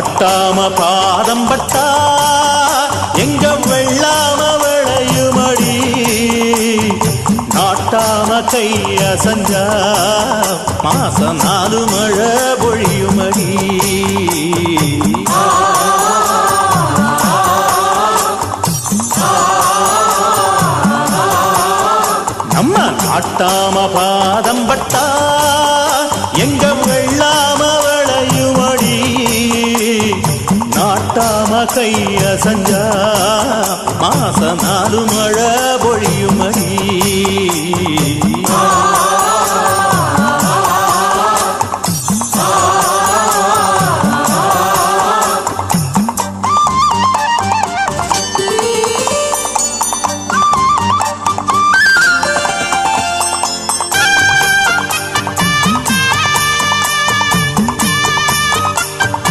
நாட்டாம பாதம் பட்டா எங்க வெள்ளாம விளையுமடி, நாட்டாம கைய செஞ்சா மாசம் 4 மழை பொழியுமடி. நம்ம நாட்டாம பாதம் பட்டா எங்க வெள்ளாம விளையுமடி, நாட்டாம கைய செஞ்சா மாசம் 4 மழை பொழியுமடி.